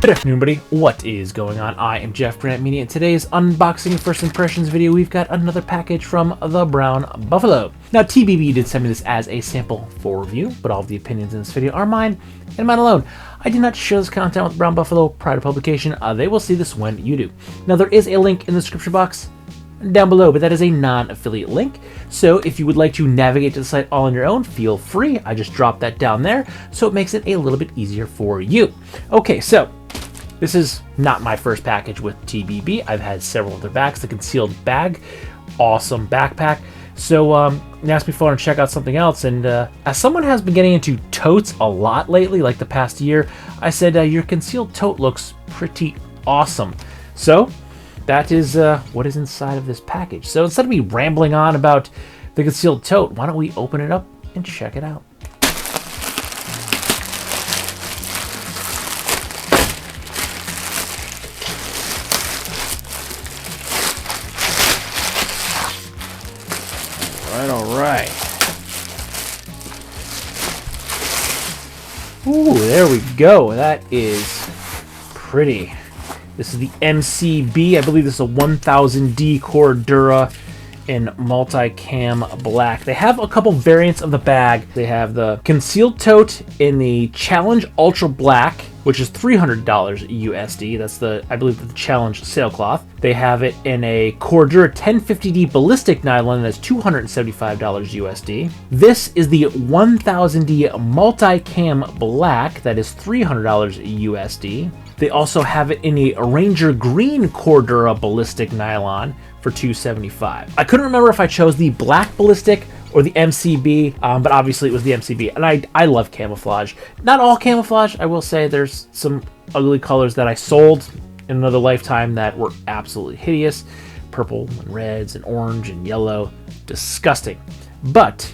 Good afternoon, everybody. What is going on? I am jeffgrantMEDIA. In today's unboxing first impressions video, we've got another package from the Brown Buffalo. Now, TBB did send me this as a sample for review, but all of the opinions in this video are mine and mine alone. I did not share this content with Brown Buffalo prior to publication. They will see this when you do. Now, there is a link in the description box down below, but that is a non-affiliate link. So if you would like to navigate to the site all on your own, feel free. I just dropped that down there, so it makes it a little bit easier for you. Okay, so this is not my first package with TBB. I've had several other bags. The concealed bag, awesome backpack. So they asked me if I want to check out something else, and as someone has been getting into totes a lot lately, like the past year, I said, your concealed tote looks pretty awesome. So that is what is inside of this package. So instead of me rambling on about the concealed tote, why don't we open it up and check it out. All right. Ooh, there we go. That is pretty. This is the MCB. I believe this is a 1000D Cordura in multicam black. They have a couple variants of the bag. They have the Conceal Tote in the Challenge Ultra Black, which is $300 USD. That's the, I believe, the Challenge sailcloth. They have it in a Cordura 1050D ballistic nylon that's $275 USD. This is the 1000D multicam black that is $300 USD. They also have it in a Ranger green Cordura ballistic nylon for $275. I couldn't remember if I chose the black ballistic or the MCB, but obviously it was the MCB, and I love camouflage. Not all camouflage, I will say. There's some ugly colors that I sold in another lifetime that were absolutely hideous. Purple and reds and orange and yellow, disgusting. But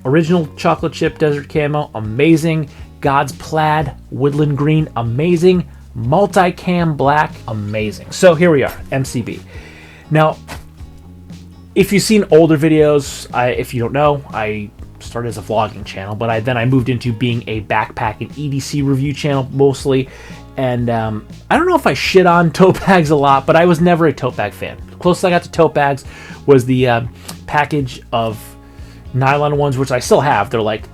original chocolate chip desert camo, amazing. God's plaid, woodland green, amazing. Multicam black, amazing. So here we are, MCB. Now, if you've seen older videos, if you don't know, I started as a vlogging channel, but then I moved into being a backpack and EDC review channel mostly. And I don't know if I shit on tote bags a lot, but I was never a tote bag fan. The closest I got to tote bags was the package of nylon ones, which I still have. They're like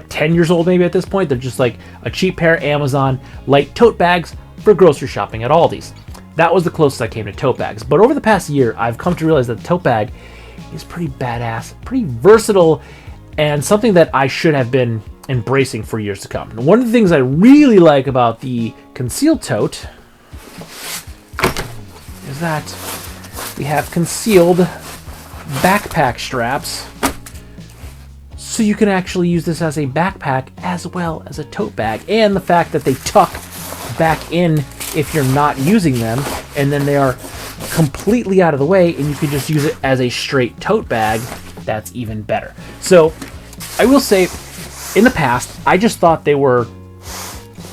10 years old maybe at this point. They're just like a cheap pair of Amazon light tote bags for grocery shopping at Aldi's. That was the closest I came to tote bags. But over the past year, I've come to realize that the tote bag is pretty badass, pretty versatile, and something that I should have been embracing for years to come. And one of the things I really like about the Conceal Tote is that we have concealed backpack straps, so you can actually use this as a backpack as well as a tote bag. And the fact that they tuck back in if you're not using them, and then they are completely out of the way and you can just use it as a straight tote bag, that's even better. So I will say, in the past, I just thought they were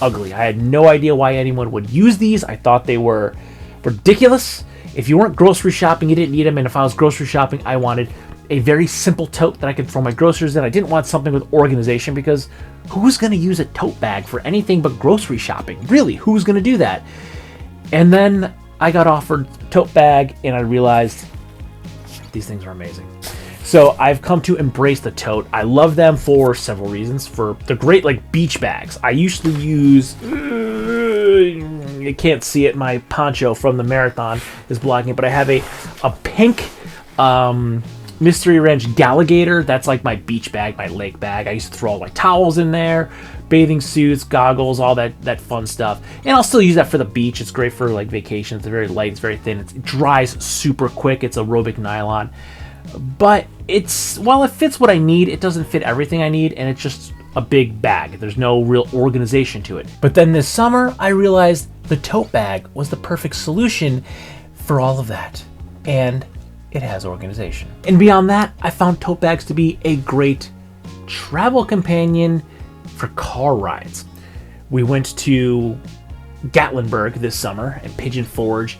ugly. I had no idea why anyone would use these. I thought they were ridiculous. If you weren't grocery shopping, you didn't need them, and if I was grocery shopping, I wanted a very simple tote that I could throw my groceries in. I didn't want something with organization, because who's going to use a tote bag for anything but grocery shopping? Really, who's going to do that? And then I got offered a tote bag, and I realized these things are amazing. So I've come to embrace the tote. I love them for several reasons. They're great like beach bags. I usually use, you can't see it, my poncho from the marathon is blocking it, but I have a pink Mystery Ranch Galligator. That's like my beach bag, my lake bag. I used to throw all my towels in there, bathing suits, goggles, all that fun stuff. And I'll still use that for the beach. It's great for like vacation. It's very light, it's very thin. It dries super quick. It's aerobic nylon. But while it fits what I need, it doesn't fit everything I need, and it's just a big bag. There's no real organization to it. But then this summer, I realized the tote bag was the perfect solution for all of that. And it has organization. And beyond that, I found tote bags to be a great travel companion for car rides. We went to Gatlinburg this summer and Pigeon Forge,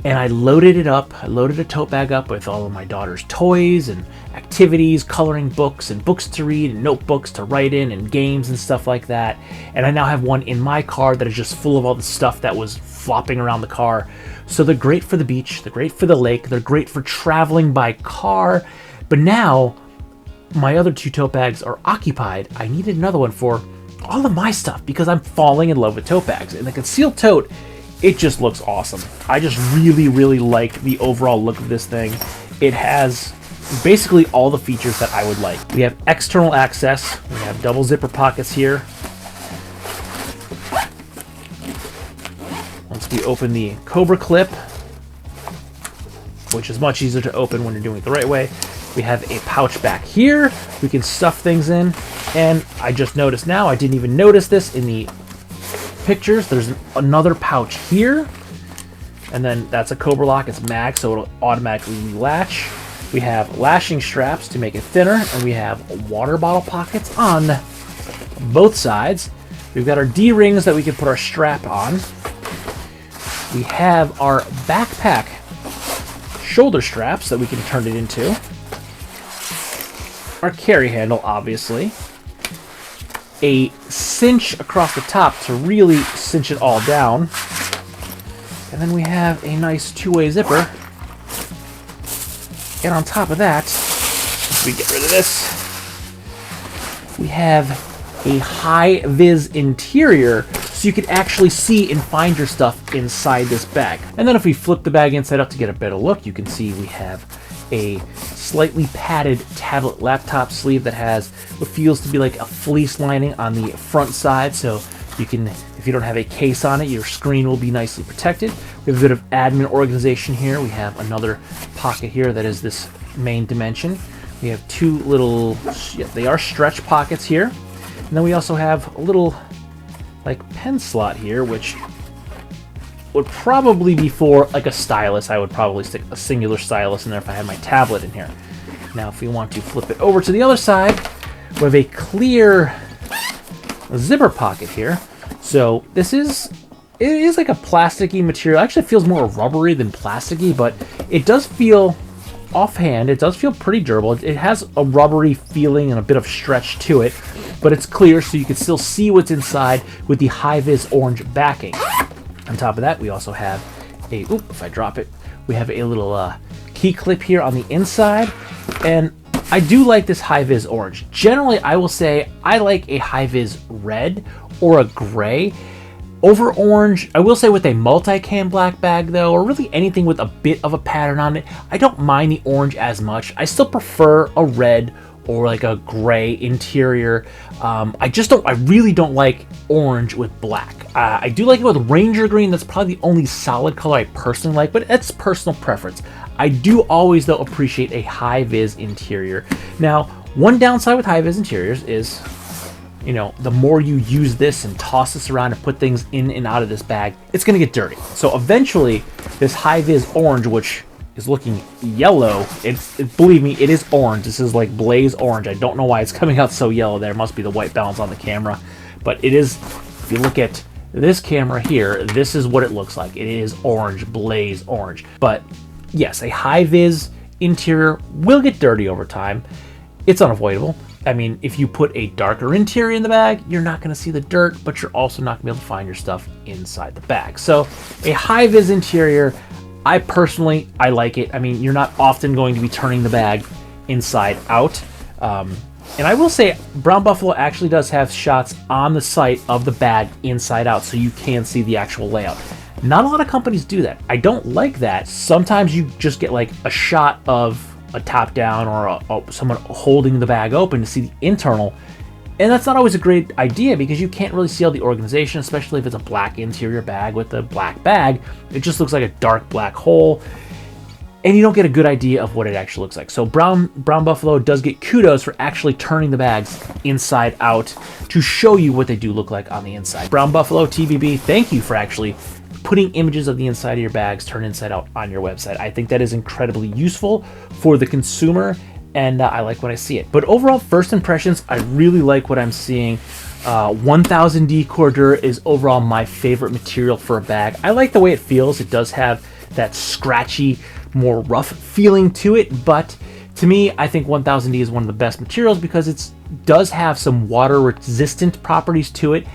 and I loaded it up. I loaded a tote bag up with all of my daughter's toys and activities, coloring books and books to read and notebooks to write in and games and stuff like that. And I now have one in my car that is just full of all the stuff that was flopping around the car. So they're great for the beach, they're great for the lake, they're great for traveling by car. But now my other 2 tote bags are occupied. I needed another one for all of my stuff because I'm falling in love with tote bags. And the Conceal Tote, it just looks awesome. I just really like the overall look of this thing. It has basically all the features that I would like. We have external access, we have double zipper pockets here. Once we open the Cobra clip, which is much easier to open when you're doing it the right way, we have a pouch back here. We can stuff things in, and I just noticed now, I didn't even notice this in the pictures, there's another pouch here, and then that's a Cobra lock. It's mag, so it'll automatically latch. We have lashing straps to make it thinner, and we have water bottle pockets on both sides. We've got our D-rings that we can put our strap on. We have our backpack shoulder straps that we can turn it into. Our carry handle, obviously. A cinch across the top to really cinch it all down. And then we have a nice 2-way zipper. And on top of that, if we get rid of this, we have a high-vis interior so you can actually see and find your stuff inside this bag. And then if we flip the bag inside out to get a better look, you can see we have a slightly padded tablet laptop sleeve that has what feels to be like a fleece lining on the front side, so you can, if you don't have a case on it, your screen will be nicely protected. We have a bit of admin organization here. We have another pocket here that is this main dimension. We have 2 little, they are stretch pockets here. And then we also have a little like pen slot here, which would probably be for like a stylus. I would probably stick a singular stylus in there if I had my tablet in here. Now if we want to flip it over to the other side, we have a clear zipper pocket here. So it is like a plasticky material. Actually, it feels more rubbery than plasticky, but it does feel offhand. It does feel pretty durable. It has a rubbery feeling and a bit of stretch to it, but it's clear so you can still see what's inside with the high-vis orange backing. On top of that, we also have a, if I drop it, we have a little key clip here on the inside, and I do like this high-vis orange. Generally, I will say I like a high-vis red or a gray over orange. I will say with a multi-cam black bag though, or really anything with a bit of a pattern on it, I don't mind the orange as much. I still prefer a red or like a gray interior. I really don't like orange with black. I do like it with Ranger green. That's probably the only solid color I personally like, but it's personal preference. I do always though appreciate a high-vis interior. Now, one downside with high-vis interiors is, you know, the more you use this and toss this around and put things in and out of this bag, it's gonna get dirty. So eventually, this high-vis orange, which is looking yellow, believe me, it is orange. This is like blaze orange. I don't know why it's coming out so yellow there. It must be the white balance on the camera. But it is, if you look at this camera here, this is what it looks like. It is orange, blaze orange. But yes, a high-vis interior will get dirty over time. It's unavoidable. I mean, if you put a darker interior in the bag, you're not going to see the dirt, but you're also not going to be able to find your stuff inside the bag. So a high-vis interior, I personally like it. I mean, you're not often going to be turning the bag inside out. And I will say, Brown Buffalo actually does have shots on the site of the bag inside out, so you can see the actual layout. Not a lot of companies do that. I don't like that. Sometimes you just get like a shot of a top down or someone holding the bag open to see the internal. And that's not always a great idea because you can't really see all the organization, especially if it's a black interior bag with a black bag. It just looks like a dark black hole, and you don't get a good idea of what it actually looks like. So Brown Buffalo does get kudos for actually turning the bags inside out to show you what they do look like on the inside. Brown Buffalo TBB, thank you for actually putting images of the inside of your bags turned inside out on your website. I think that is incredibly useful for the consumer, and I like when I see it. But overall, first impressions, I really like what I'm seeing. 1000D Cordura is overall my favorite material for a bag. I like the way it feels. It does have that scratchy, more rough feeling to it. But to me, I think 1000D is one of the best materials because it does have some water resistant properties to it,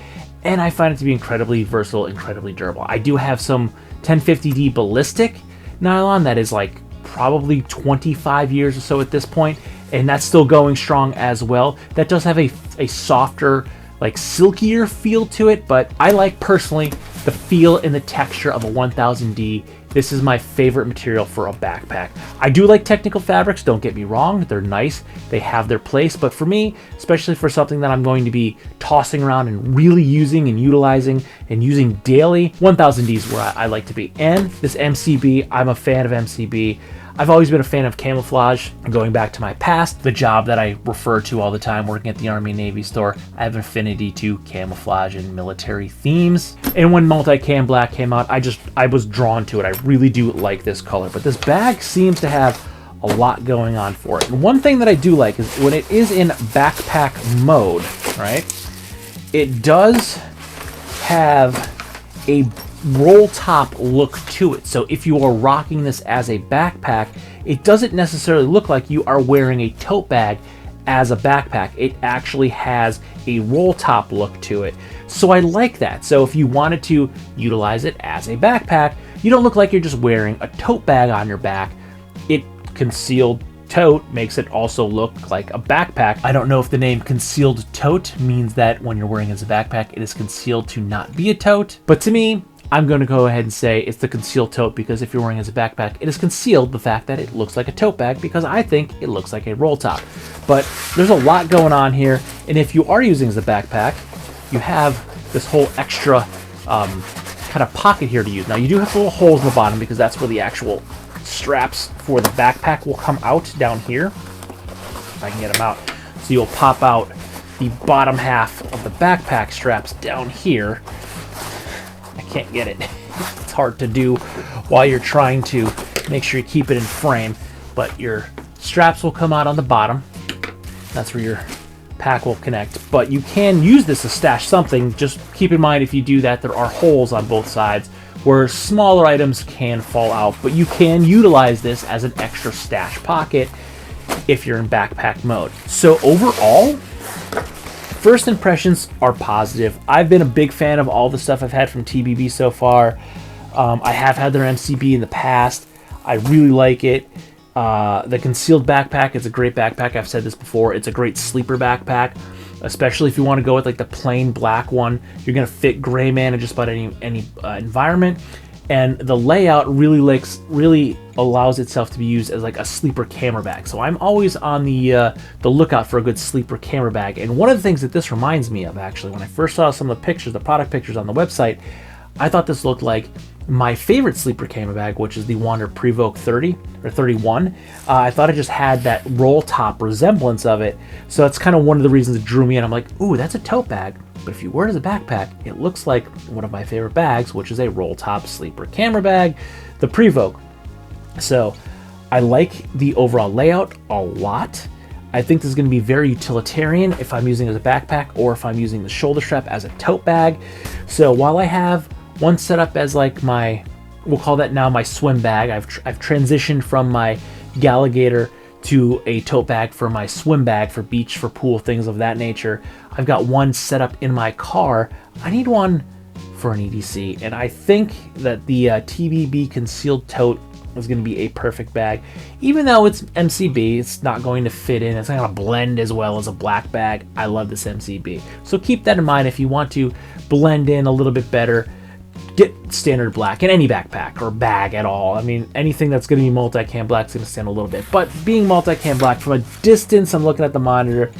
and I find it to be incredibly versatile, incredibly durable. I do have some 1050D ballistic nylon that is like probably 25 years or so at this point, and that's still going strong as well. That does have a softer, like silkier feel to it, but I like personally the feel and the texture of a 1000D. This is my favorite material for a backpack. I do like technical fabrics, don't get me wrong, they're nice, they have their place, but for me, especially for something that I'm going to be tossing around and really using and utilizing and using daily, 1000D is where I like to be. And this MCB, I'm a fan of MCB. I've always been a fan of camouflage. Going back to my past, the job that I refer to all the time working at the Army Navy store, I have an affinity to camouflage and military themes. And when Multicam Black came out, I was drawn to it. I really do like this color, but this bag seems to have a lot going on for it. And one thing that I do like is when it is in backpack mode, right? It does have a roll top look to it. So if you are rocking this as a backpack, it doesn't necessarily look like you are wearing a tote bag as a backpack. It actually has a roll top look to it. So I like that. So if you wanted to utilize it as a backpack, you don't look like you're just wearing a tote bag on your back. It Concealed Tote makes it also look like a backpack. I don't know if the name Concealed Tote means that when you're wearing it as a backpack, it is concealed to not be a tote. But to me, I'm going to go ahead and say it's the Concealed Tote because if you're wearing it as a backpack, it is concealed the fact that it looks like a tote bag because I think it looks like a roll top. But there's a lot going on here, and if you are using it as a backpack, you have this whole extra kind of pocket here to use. Now you do have little holes in the bottom because that's where the actual straps for the backpack will come out down here. If I can get them out. So you'll pop out the bottom half of the backpack straps down here. I can't get it. It's hard to do while you're trying to make sure you keep it in frame, but your straps will come out on the bottom. That's where your pack will connect, but you can use this to stash something. Just keep in mind if you do that, there are holes on both sides where smaller items can fall out, but you can utilize this as an extra stash pocket if you're in backpack mode. So overall, first impressions are positive. I've been a big fan of all the stuff I've had from TBB so far. I have had their MCB in the past. I really like it. The concealed backpack is a great backpack. I've said this before. It's a great sleeper backpack, especially if you want to go with like the plain black one. You're going to fit gray man in just about any environment. And the layout really allows itself to be used as like a sleeper camera bag. So I'm always on the lookout for a good sleeper camera bag. And one of the things that this reminds me of, actually, when I first saw some of the pictures, the product pictures on the website, I thought this looked like my favorite sleeper camera bag, which is the Wander Prevoke 30 or 31. I thought it just had that roll top resemblance of it. So that's kind of one of the reasons it drew me in. I'm like, ooh, that's a tote bag. But if you wear it as a backpack, it looks like one of my favorite bags, which is a roll top sleeper camera bag, the Prevoke. So I like the overall layout a lot. I think this is going to be very utilitarian if I'm using it as a backpack or if I'm using the shoulder strap as a tote bag. So while I have one set up as like my, we'll call that now my swim bag. I've transitioned from my Galligator to a tote bag for my swim bag for beach, for pool, things of that nature. I've got one set up in my car. I need one for an EDC, and I think that the TBB Concealed Tote is going to be a perfect bag. Even though it's MCB, it's not going to fit in. It's not going to blend as well as a black bag. I love this MCB. So keep that in mind if you want to blend in a little bit better. Get standard black in any backpack or bag at all. I mean, anything that's going to be multicam black is going to stand a little bit. But being multicam black, from a distance, I'm looking at the monitor,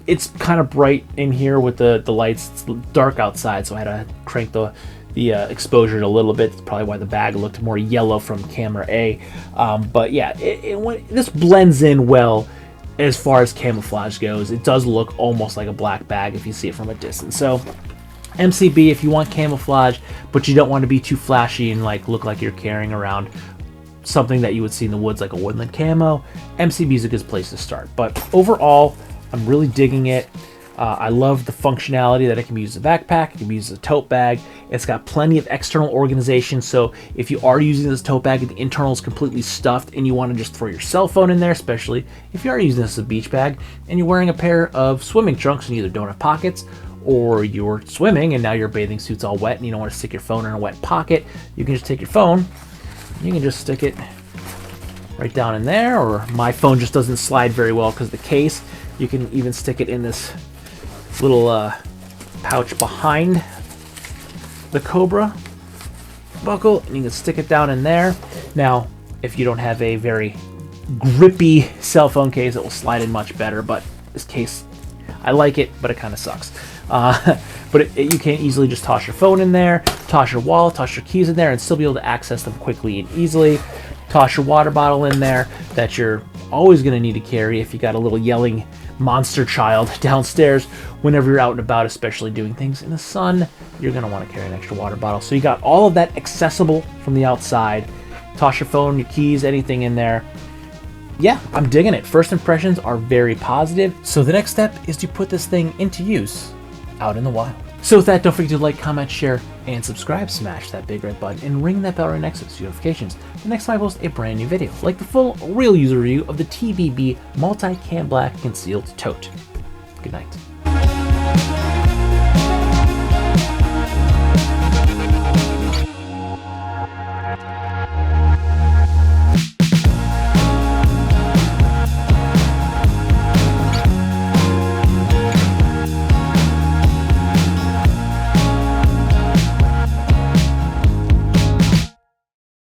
it's kind of bright in here with the lights. It's dark outside, so I had to crank the exposure a little bit. That's probably why the bag looked more yellow from camera A. But yeah, this blends in well as far as camouflage goes. It does look almost like a black bag if you see it from a distance. So MCB if you want camouflage, but you don't want to be too flashy and like look like you're carrying around something that you would see in the woods like a woodland camo. MCB is a good place to start. But overall, I'm really digging it. I love the functionality that it can be used as a backpack, it can be used as a tote bag. It's got plenty of external organization, so if you are using this tote bag and the internal is completely stuffed and you want to just throw your cell phone in there, especially if you are using this as a beach bag and you're wearing a pair of swimming trunks and you either don't have pockets or you're swimming and now your bathing suit's all wet and you don't want to stick your phone in a wet pocket, you can just take your phone, you can just stick it right down in there, or my phone just doesn't slide very well because of the case. You can even stick it in this little pouch behind the Cobra buckle, and you can stick it down in there. Now, if you don't have a very grippy cell phone case, it will slide in much better, but this case, I like it, but it kind of sucks. But you can easily just toss your phone in there, toss your wallet, toss your keys in there, and still be able to access them quickly and easily. Toss your water bottle in there that you're always going to need to carry if you got a little yelling monster child downstairs whenever you're out and about, especially doing things in the sun. You're going to want to carry an extra water bottle. So you got all of that accessible from the outside. Toss your phone, your keys, anything in there. Yeah, I'm digging it. First impressions are very positive. So the next step is to put this thing into use out in the wild. So with that, don't forget to like, comment, share, and subscribe. Smash that big red button and ring that bell right next to it so notifications the next time I post a brand new video, like the full real user review of the TBB Multi-Cam Black Concealed Tote. Good night.